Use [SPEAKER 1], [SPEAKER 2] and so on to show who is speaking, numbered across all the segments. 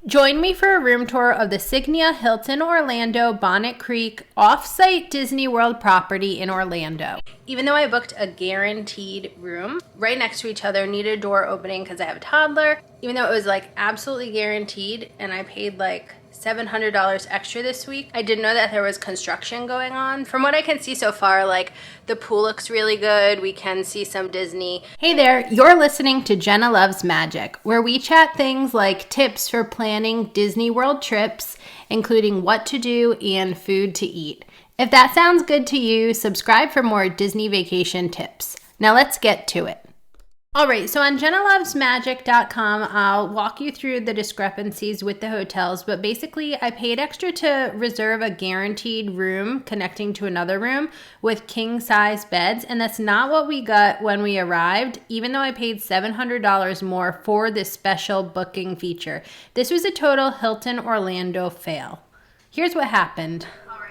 [SPEAKER 1] Join me for a room tour of the Signia Hilton Orlando Bonnet Creek off-site Disney World property in Orlando. Even though I booked a guaranteed room right next to each other, needed a door opening because I have a toddler, even though it was like absolutely guaranteed and I paid like $700 extra this week, I didn't know that there was construction going on. From what I can see so far, like the pool looks really good. We can see some Disney. Hey there, you're listening to Jenna Loves Magic, where we chat things like tips for planning Disney World trips, including what to do and food to eat. If that sounds good to you, subscribe for more Disney vacation tips. Now let's get to it. All right, so on JennaLovesMagic.com, I'll walk you through the discrepancies with the hotels, but basically I paid extra to reserve a guaranteed room connecting to another room with king-size beds, and that's not what we got when we arrived, even though I paid $700 more for this special booking feature. This was a total Hilton Orlando fail. Here's what happened.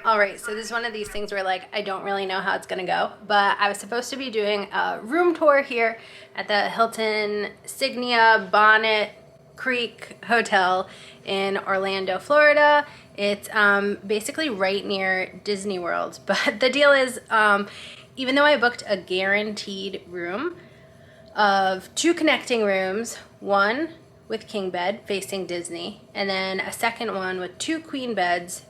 [SPEAKER 1] All right, so this is one of these things where like I don't really know how it's gonna go, but I was supposed to be doing a room tour here at the Hilton Signia Bonnet Creek Hotel in Orlando, Florida. It's basically right near Disney World, but the deal is even though I booked a guaranteed room of 2 connecting rooms, one with king bed facing Disney, and then a second one with 2 queen beds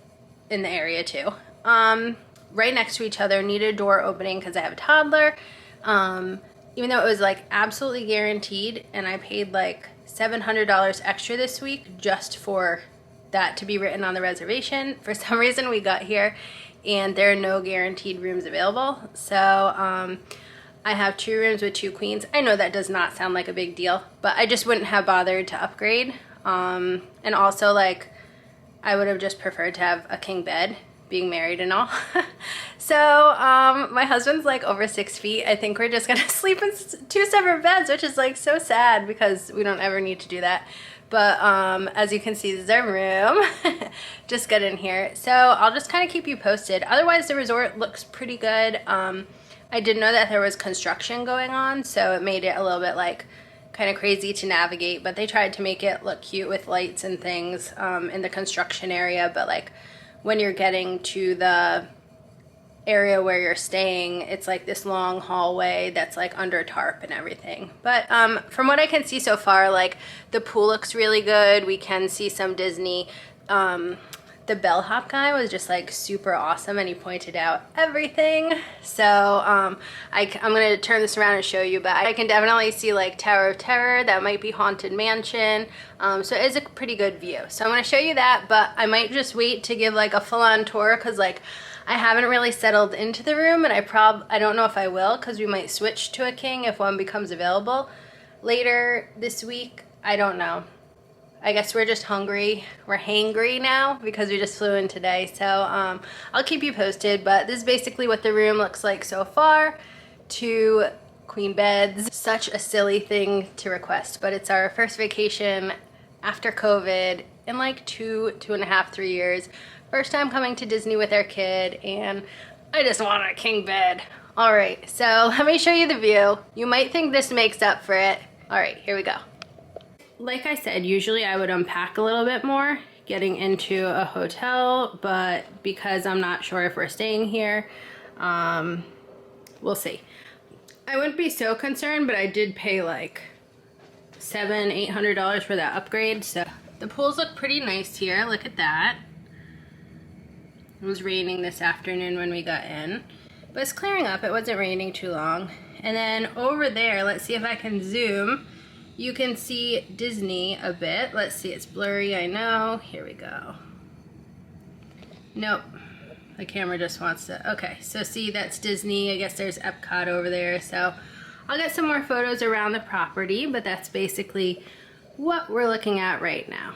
[SPEAKER 1] in the area too, right next to each other, needed a door opening because I have a toddler, even though it was like absolutely guaranteed and I paid like $700 extra this week just for that to be written on the reservation. For some reason we got here and there are no guaranteed rooms available, so I have 2 rooms with 2 queens. I know that does not sound like a big deal, but I just wouldn't have bothered to upgrade, and also like I would have just preferred to have a king bed, being married and all. So my husband's like over 6 feet. I think we're just gonna sleep in 2 separate beds, which is like so sad because we don't ever need to do that. But as you can see, this is our room. Just get in here. So I'll just kind of keep you posted. Otherwise, the resort looks pretty good. I didn't know that there was construction going on, so it made it a little bit like kind of crazy to navigate, but they tried to make it look cute with lights and things in the construction area, but like when you're getting to the area where you're staying, it's like this long hallway that's like under a tarp and everything. But from what I can see so far, like the pool looks really good. We can see some Disney. The bellhop guy was just like super awesome and he pointed out everything. So I'm gonna turn this around and show you, but I can definitely see like Tower of Terror. That might be Haunted Mansion. So it is a pretty good view. So I'm gonna show you that, but I might just wait to give like a full-on tour because like I haven't really settled into the room, and I don't know if I will because we might switch to a king if one becomes available later this week. I don't know. I guess we're just hungry. We're hangry now because we just flew in today. So I'll keep you posted, but this is basically what the room looks like so far. 2 queen beds. Such a silly thing to request, but it's our first vacation after COVID in like 2.5, 3 years. First time coming to Disney with our kid, and I just want a king bed. All right, so let me show you the view. You might think this makes up for it. All right, here we go. Like I said, usually I would unpack a little bit more getting into a hotel, but because I'm not sure if we're staying here, we'll see. I wouldn't be so concerned, but I did pay like $700-800 for that upgrade. So the pools look pretty nice here. Look at that. It was raining this afternoon when we got in, but it's clearing up. It wasn't raining too long. And then over there, let's see if I can zoom. You can see Disney a bit. Let's see, it's blurry, I know. Here we go. Nope, the camera just wants to, okay. So see, that's Disney. I guess there's Epcot over there. So I'll get some more photos around the property, but that's basically what we're looking at right now.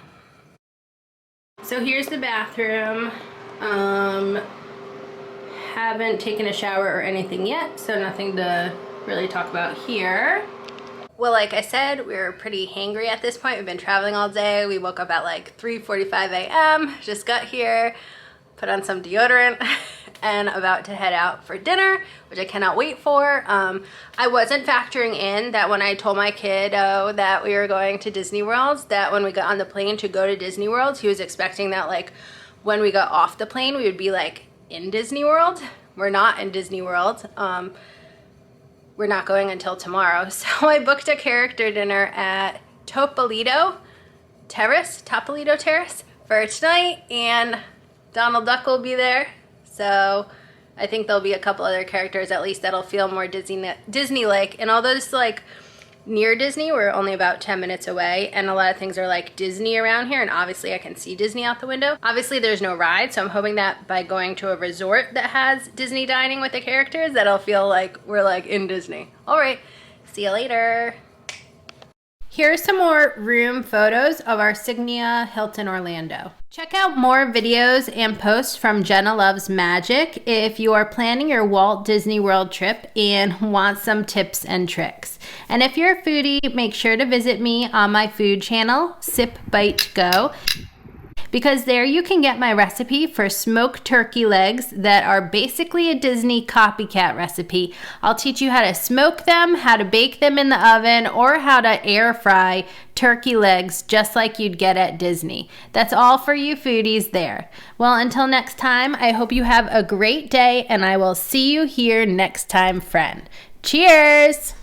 [SPEAKER 1] So here's the bathroom. Haven't taken a shower or anything yet, so nothing to really talk about here. Well, like I said, we were pretty hangry at this point. We've been traveling all day. We woke up at like 3:45 a.m. Just got here, put on some deodorant, and about to head out for dinner, which I cannot wait for. I wasn't factoring in that when I told my kiddo that we were going to Disney World, that when we got on the plane to go to Disney World, he was expecting that like when we got off the plane, we would be like in Disney World. We're not in Disney World. We're not going until tomorrow. So I booked a character dinner at Topolito Terrace for tonight, and Donald Duck will be there. So I think there'll be a couple other characters at least that'll feel more Disney-like. And although it's like near Disney, we're only about 10 minutes away, and a lot of things are like Disney around here, and obviously I can see Disney out the window. Obviously there's no ride, so I'm hoping that by going to a resort that has Disney dining with the characters, that'll feel like we're like in Disney. All right, see you later. Here's some more room photos of our Signia Hilton Orlando. Check out more videos and posts from Jenna Loves Magic if you are planning your Walt Disney World trip and want some tips and tricks. And if you're a foodie, make sure to visit me on my food channel, Sip Bite Go, because there you can get my recipe for smoked turkey legs that are basically a Disney copycat recipe. I'll teach you how to smoke them, how to bake them in the oven, or how to air fry turkey legs just like you'd get at Disney. That's all for you foodies there. Well, until next time, I hope you have a great day, and I will see you here next time, friend. Cheers!